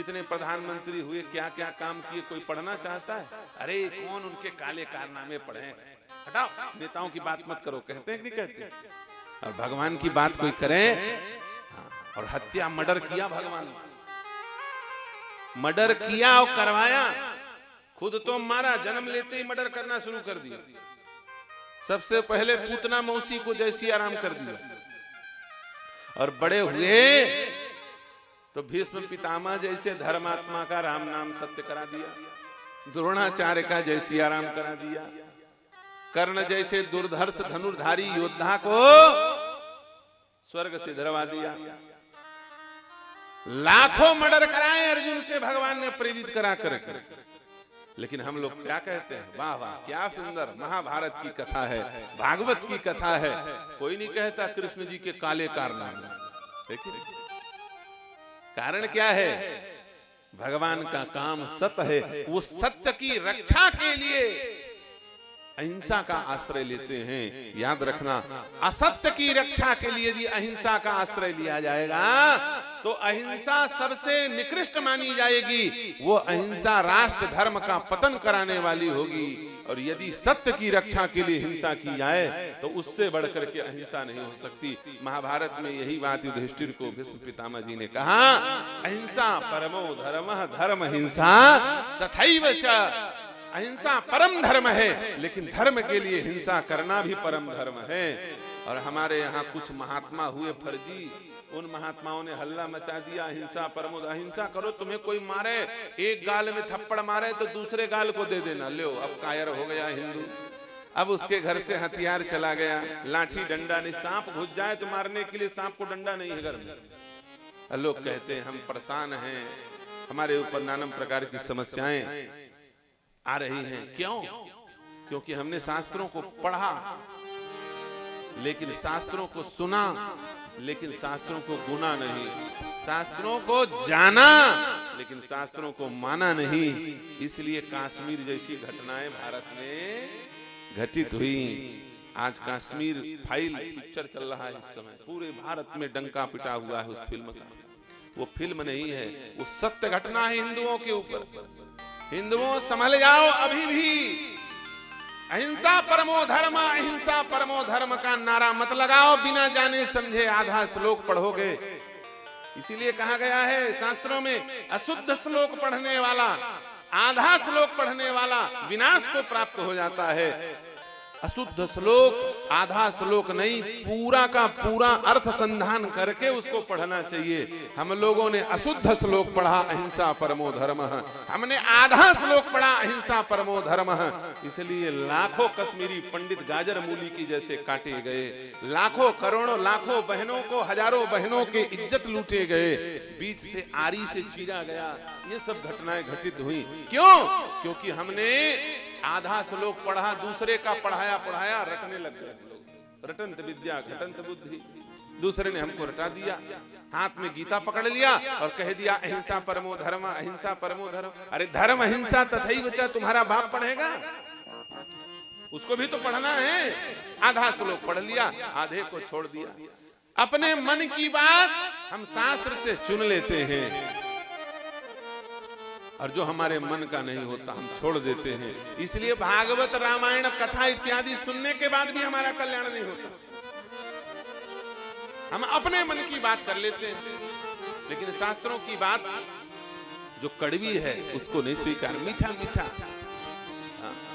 कितने प्रधानमंत्री हुए, क्या क्या काम किए, कोई पढ़ना चाहता है? अरे कौन उनके काले कारनामे पढ़े? हटाओ, नेताओं की बात मत करो, कहते हैं कि नहीं कहते? और भगवान की बात कोई करे, और हत्या मर्डर किया भगवान, मर्डर किया और करवाया, खुद तो मारा, जन्म लेते ही मर्डर करना शुरू कर दिया। सबसे पहले पूतना मौसी को जय सिया राम कर दिया, और बड़े हुए तो भीष्म पितामह जैसे धर्मात्मा का राम नाम सत्य करा दिया, द्रोणाचार्य का जय सिया राम करा दिया, कर्ण जैसे दुर्धर्ष धनुर्धारी योद्धा को स्वर्ग से धरवा दिया। लाखों मर्डर कराए अर्जुन से भगवान ने प्रेरित करा कर। लेकिन हम लोग क्या कहते हैं? वाह वाह, क्या सुंदर महाभारत की कथा है, भागवत की कथा है। कोई नहीं कहता कृष्ण जी के काले कारनामे। देखिए कारण क्या है? भगवान का काम सत्य है, वो सत्य की रक्षा के लिए अहिंसा का आश्रय लेते हैं। याद रखना, असत्य की रक्षा के लिए यदि अहिंसा का आश्रय लिया जाएगा तो अहिंसा सबसे निकृष्ट मानी जाएगी, वो अहिंसा राष्ट्र धर्म का पतन कराने वाली होगी। और यदि सत्य की रक्षा के लिए हिंसा की जाए तो उससे बढ़कर के अहिंसा नहीं हो सकती। महाभारत में यही बात युधिष्ठिर को भीष्म पितामह जी ने कहा, अहिंसा परमो धर्मः, धर्म हिंसा तथैव च। अहिंसा परम धर्म है, लेकिन धर्म के लिए हिंसा करना भी परम धर्म है। और हमारे यहाँ कुछ महात्मा हुए फर्जी, उन महात्माओं ने हल्ला मचा दिया, अहिंसा परमो, अहिंसा करो, तुम्हें कोई मारे, एक गाल में थप्पड़ मारे तो दूसरे गाल को दे देना, लो अब कायर हो गया हिंदू। अब उसके घर से हथियार चला गया, लाठी डंडा नहीं, सांप घुस जाए तो मारने के लिए सांप को डंडा नहीं है घर में। लोग कहते हैं हम परेशान हैं, हमारे ऊपर नाना प्रकार की समस्याएं आ रही हैं। क्यों? क्योंकि हमने शास्त्रों को पढ़ा, लेकिन शास्त्रों को सुना, लेकिन शास्त्रों को गुना नहीं, शास्त्रों को जाना, लेकिन शास्त्रों को माना नहीं। इसलिए कश्मीर जैसी घटनाएं भारत में घटित हुई। आज कश्मीर फाइल पिक्चर चल रहा है इस समय, पूरे भारत में डंका पिटा हुआ है उस फिल्म का। वो फिल्म नहीं है, वो सत्य घटना है हिंदुओं के ऊपर। हिंदुओं संभल जाओ अभी भी। अहिंसा परमो धर्म, अहिंसा परमो धर्म का नारा मत लगाओ बिना जाने समझे। आधा श्लोक पढ़ोगे, इसीलिए कहा गया है शास्त्रों में, अशुद्ध श्लोक पढ़ने वाला, आधा श्लोक पढ़ने वाला विनाश को प्राप्त हो जाता है। अशुद्ध श्लोक, आधा श्लोक नहीं, पूरा का पूरा अर्थ संधान करके उसको पढ़ना चाहिए। हम लोगों ने अशुद्ध श्लोक पढ़ा, अहिंसा परमो धर्मः, हमने आधा श्लोक पढ़ा, अहिंसा परमो धर्मः। इसलिए लाखों कश्मीरी पंडित गाजर मूली की जैसे काटे गए, लाखों करोड़ों लाखों बहनों को, हजारों बहनों के इज्जत लूटे गए, बीच से आरी से चीरा गया। ये सब घटनाएं घटित हुई। क्यों? क्योंकि हमने आधा श्लोक पढ़ा, दूसरे का पढ़ाया पढ़ाया रटने लग गए लोग। रटंत विद्या घटंत बुद्धि, दूसरे ने हमको रटा दिया, हाथ में गीता पकड़ लिया और कह दिया अहिंसा परमो धर्म, अहिंसा परमो धर्म। अरे धर्म अहिंसा तथैव च तुम्हारा बाप पढ़ेगा? उसको भी तो पढ़ना है। आधा श्लोक पढ़ लिया, आधे को छोड़ दिया। अपने मन की बात हम शास्त्र से चुन लेते हैं, और जो हमारे मन का नहीं होता हम छोड़ देते हैं। इसलिए भागवत रामायण कथा इत्यादि सुनने के बाद भी हमारा कल्याण नहीं होता। हम अपने मन की बात कर लेते हैं, लेकिन शास्त्रों की बात जो कड़वी है उसको नहीं स्वीकार। मीठा मीठा